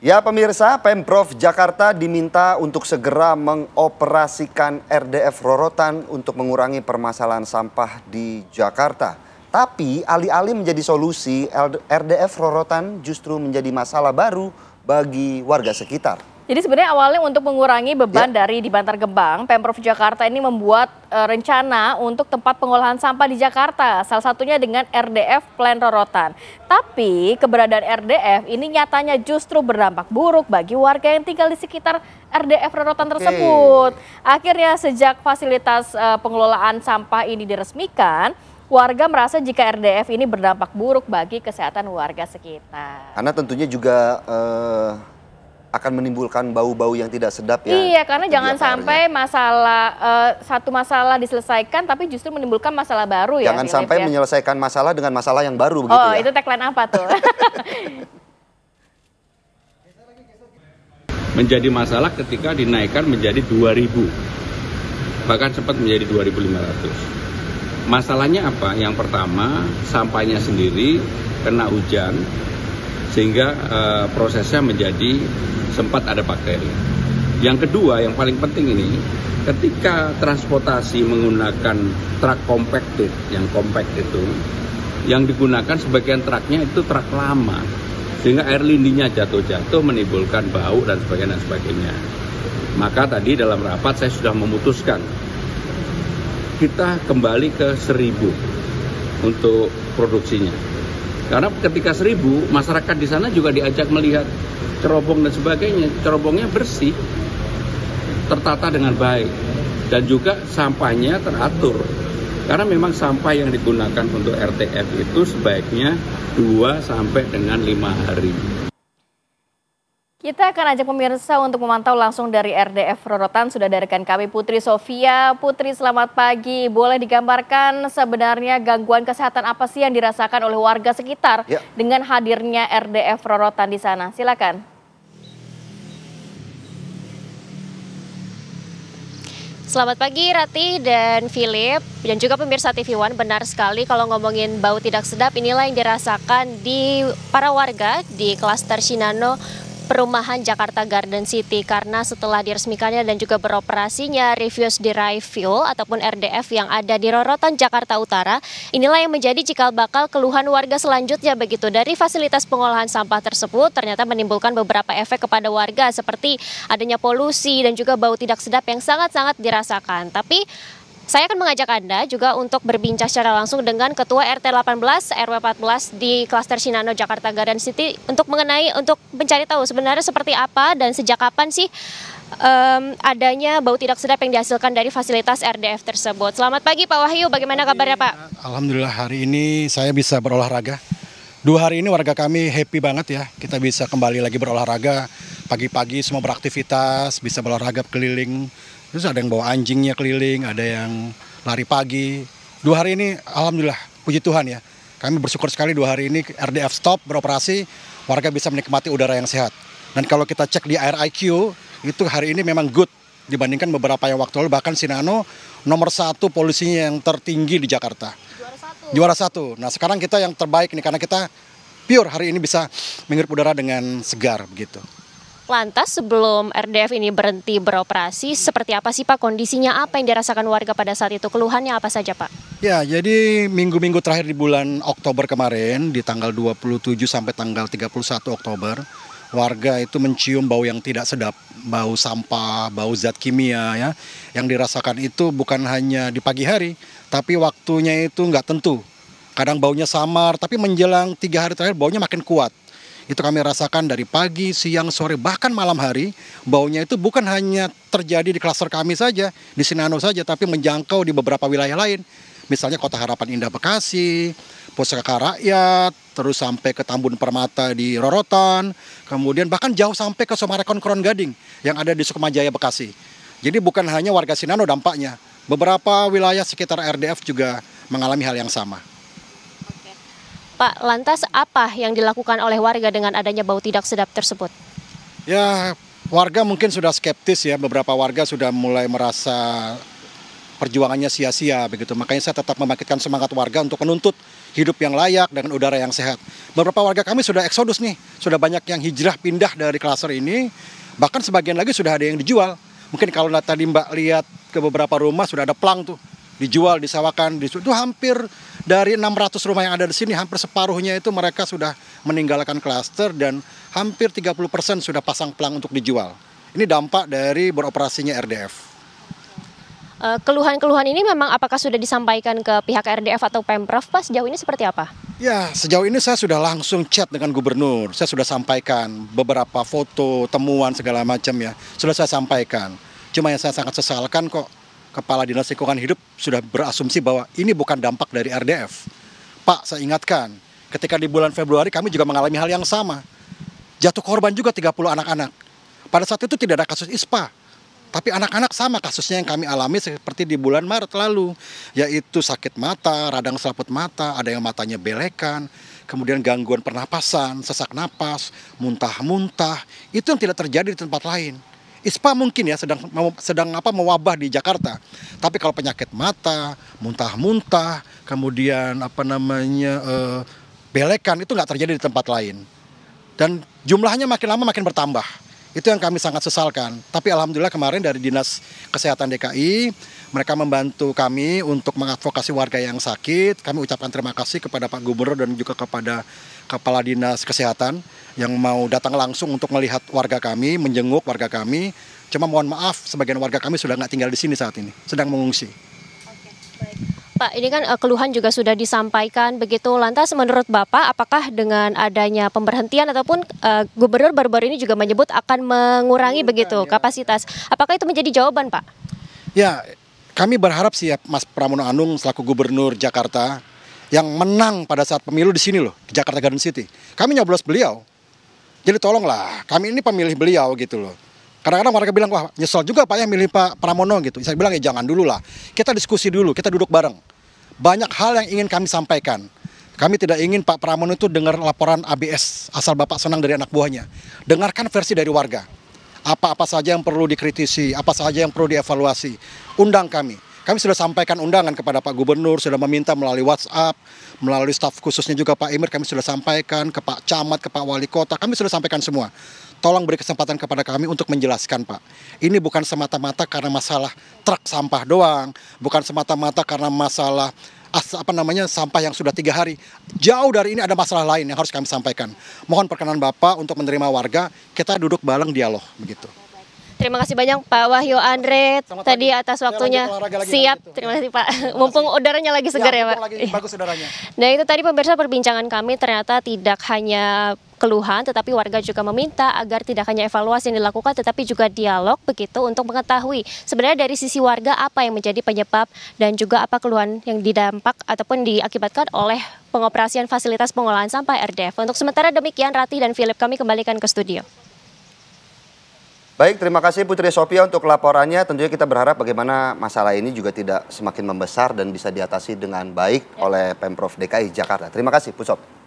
Ya pemirsa, Pemprov Jakarta diminta untuk segera mengoperasikan RDF Rorotan untuk mengurangi permasalahan sampah di Jakarta. Tapi alih-alih menjadi solusi, RDF Rorotan justru menjadi masalah baru bagi warga sekitar. Jadi sebenarnya awalnya untuk mengurangi beban dari di Bantar Gebang, Pemprov Jakarta ini membuat rencana untuk tempat pengolahan sampah di Jakarta. Salah satunya dengan RDF Plan Rorotan. Tapi keberadaan RDF ini nyatanya justru berdampak buruk bagi warga yang tinggal di sekitar RDF Rorotan tersebut. Akhirnya sejak fasilitas pengelolaan sampah ini diresmikan, warga merasa jika RDF ini berdampak buruk bagi kesehatan warga sekitar. Karena tentunya juga akan menimbulkan bau-bau yang tidak sedap ya. Iya, karena jangan sampai satu masalah diselesaikan tapi justru menimbulkan masalah baru ya. Jangan sampai menyelesaikan masalah dengan masalah yang baru begitu ya. Oh, itu tagline apa tuh? Menjadi masalah ketika dinaikkan menjadi 2.000, bahkan sempat menjadi 2.500. Masalahnya apa? Yang pertama, sampahnya sendiri kena hujan, sehingga prosesnya menjadi sempat ada bakteri. Yang kedua, yang paling penting ini, ketika transportasi menggunakan truk compacted, yang compact itu, yang digunakan sebagian truknya itu truk lama, sehingga air lindinya jatuh-jatuh menimbulkan bau dan sebagainya. Maka tadi dalam rapat saya sudah memutuskan kita kembali ke 1.000 untuk produksinya. Karena ketika 1.000, masyarakat di sana juga diajak melihat cerobong dan sebagainya. Cerobongnya bersih, tertata dengan baik, dan juga sampahnya teratur. Karena memang sampah yang digunakan untuk RTF itu sebaiknya 2 sampai dengan 5 hari. Kita akan ajak pemirsa untuk memantau langsung dari RDF Rorotan. Sudah ada rekan kami Putri Sofia. Putri, selamat pagi. Boleh digambarkan sebenarnya gangguan kesehatan apa sih yang dirasakan oleh warga sekitar dengan hadirnya RDF Rorotan di sana? Silakan. Selamat pagi Rati dan Philip dan juga pemirsa TV One. Benar sekali kalau ngomongin bau tidak sedap, inilah yang dirasakan di para warga di klaster Shinano Perumahan Jakarta Garden City, karena setelah diresmikannya dan juga beroperasinya Refuse Derived Fuel ataupun RDF yang ada di Rorotan Jakarta Utara, inilah yang menjadi cikal bakal keluhan warga selanjutnya begitu. Dari fasilitas pengolahan sampah tersebut ternyata menimbulkan beberapa efek kepada warga seperti adanya polusi dan juga bau tidak sedap yang sangat-sangat dirasakan. Tapi saya akan mengajak Anda juga untuk berbincang secara langsung dengan Ketua RT 18 RW 14 di klaster Shinano Jakarta Garden City untuk mencari tahu sebenarnya seperti apa dan sejak kapan sih adanya bau tidak sedap yang dihasilkan dari fasilitas RDF tersebut. Selamat pagi Pak Wahyu, bagaimana kabarnya Pak? Alhamdulillah hari ini saya bisa berolahraga. 2 hari ini warga kami happy banget ya, kita bisa kembali lagi berolahraga. Pagi-pagi semua beraktivitas, bisa berolahraga keliling. Terus ada yang bawa anjingnya keliling, ada yang lari pagi. 2 hari ini alhamdulillah, puji Tuhan ya. Kami bersyukur sekali 2 hari ini RDF stop beroperasi, warga bisa menikmati udara yang sehat. Dan kalau kita cek di AirIQ, itu hari ini memang good dibandingkan beberapa yang waktu lalu. Bahkan Shinano nomor 1 polusinya yang tertinggi di Jakarta. Juara 1. Nah sekarang kita yang terbaik nih karena kita pure hari ini bisa menghirup udara dengan segar begitu. Lantas sebelum RDF ini berhenti beroperasi, seperti apa sih Pak kondisinya, apa yang dirasakan warga pada saat itu, keluhannya apa saja Pak? Ya, jadi minggu-minggu terakhir di bulan Oktober kemarin, di tanggal 27 sampai tanggal 31 Oktober, warga itu mencium bau yang tidak sedap, bau sampah, bau zat kimia ya. Yang dirasakan itu bukan hanya di pagi hari, tapi waktunya itu nggak tentu. Kadang baunya samar, tapi menjelang 3 hari terakhir baunya makin kuat. Itu kami rasakan dari pagi, siang, sore, bahkan malam hari. Baunya itu bukan hanya terjadi di klaster kami saja, di Shinano saja, tapi menjangkau di beberapa wilayah lain. Misalnya Kota Harapan Indah Bekasi, Pusaka Rakyat, terus sampai ke Tambun Permata di Rorotan, kemudian bahkan jauh sampai ke Somarekon Kron Gading yang ada di Sukmajaya Bekasi. Jadi bukan hanya warga Shinano dampaknya, beberapa wilayah sekitar RDF juga mengalami hal yang sama. Pak, lantas apa yang dilakukan oleh warga dengan adanya bau tidak sedap tersebut? Ya, warga mungkin sudah skeptis ya, beberapa warga sudah mulai merasa perjuangannya sia-sia begitu. Makanya saya tetap membangkitkan semangat warga untuk menuntut hidup yang layak dengan udara yang sehat. Beberapa warga kami sudah eksodus nih, sudah banyak yang hijrah pindah dari klaster ini, bahkan sebagian lagi sudah ada yang dijual. Mungkin kalau tadi Mbak lihat ke beberapa rumah sudah ada plang tuh, dijual, disewakan, itu hampir dari 600 rumah yang ada di sini, hampir separuhnya itu mereka sudah meninggalkan klaster dan hampir 30% sudah pasang plang untuk dijual. Ini dampak dari beroperasinya RDF. Keluhan-keluhan ini memang apakah sudah disampaikan ke pihak RDF atau Pemprov, Pak? Sejauh ini seperti apa? Ya, sejauh ini saya sudah langsung chat dengan gubernur. Saya sudah sampaikan beberapa foto, temuan segala macam ya. Sudah saya sampaikan. Cuma yang saya sangat sesalkan kok Kepala Dinas Lingkungan Hidup sudah berasumsi bahwa ini bukan dampak dari RDF. Pak, saya ingatkan, ketika di bulan Februari kami juga mengalami hal yang sama. Jatuh korban juga 30 anak-anak. Pada saat itu tidak ada kasus ISPA. Tapi anak-anak sama kasusnya yang kami alami seperti di bulan Maret lalu. Yaitu sakit mata, radang selaput mata, ada yang matanya belekan, kemudian gangguan pernapasan, sesak napas, muntah-muntah. Itu yang tidak terjadi di tempat lain. ISPA mungkin ya sedang mewabah di Jakarta. Tapi kalau penyakit mata, muntah-muntah, kemudian belekan itu nggak terjadi di tempat lain. Dan jumlahnya makin lama makin bertambah. Itu yang kami sangat sesalkan. Tapi alhamdulillah kemarin dari Dinas Kesehatan DKI, mereka membantu kami untuk mengadvokasi warga yang sakit. Kami ucapkan terima kasih kepada Pak Gubernur dan juga kepada Kepala Dinas Kesehatan yang mau datang langsung untuk melihat warga kami, menjenguk warga kami. Cuma mohon maaf, sebagian warga kami sudah nggak tinggal di sini saat ini, sedang mengungsi. Pak, ini kan keluhan juga sudah disampaikan begitu. Lantas menurut Bapak, apakah dengan adanya pemberhentian ataupun Gubernur baru-baru ini juga menyebut akan mengurangi begitu kapasitas. Apakah itu menjadi jawaban, Pak? Ya, kami berharap sih ya Mas Pramono Anung selaku Gubernur Jakarta yang menang pada saat pemilu di sini loh, di Jakarta Garden City. Kami nyoblos beliau. Jadi tolonglah, kami ini pemilih beliau gitu loh. Kadang-kadang warga bilang, wah nyesel juga Pak ya milih Pak Pramono gitu. Saya bilang ya jangan dulu lah, kita diskusi dulu, kita duduk bareng. Banyak hal yang ingin kami sampaikan. Kami tidak ingin Pak Pramono itu dengar laporan ABS, asal Bapak senang dari anak buahnya. Dengarkan versi dari warga. Apa-apa saja yang perlu dikritisi, apa saja yang perlu dievaluasi. Undang kami. Kami sudah sampaikan undangan kepada Pak Gubernur, sudah meminta melalui WhatsApp, melalui staf khususnya juga Pak Emir, kami sudah sampaikan ke Pak Camat, ke Pak Wali Kota, kami sudah sampaikan semua. Tolong beri kesempatan kepada kami untuk menjelaskan Pak. Ini bukan semata-mata karena masalah truk sampah doang, bukan semata-mata karena masalah sampah yang sudah 3 hari. Jauh dari ini ada masalah lain yang harus kami sampaikan. Mohon perkenan Bapak untuk menerima warga, kita duduk bareng dialog begitu. Terima kasih banyak Pak Wahyu Andre tadi atas waktunya. Siap, terima kasih Pak. Mumpung udaranya lagi segar ya Pak. Lagi bagus udaranya. Nah itu tadi pemirsa perbincangan kami, ternyata tidak hanya keluhan tetapi warga juga meminta agar tidak hanya evaluasi yang dilakukan tetapi juga dialog begitu untuk mengetahui sebenarnya dari sisi warga apa yang menjadi penyebab dan juga apa keluhan yang didampak ataupun diakibatkan oleh pengoperasian fasilitas pengolahan sampah RDF. Untuk sementara demikian, Ratih dan Philip kami kembalikan ke studio. Baik, terima kasih Putri Sophia untuk laporannya. Tentunya kita berharap bagaimana masalah ini juga tidak semakin membesar dan bisa diatasi dengan baik oleh Pemprov DKI Jakarta. Terima kasih, Pusop.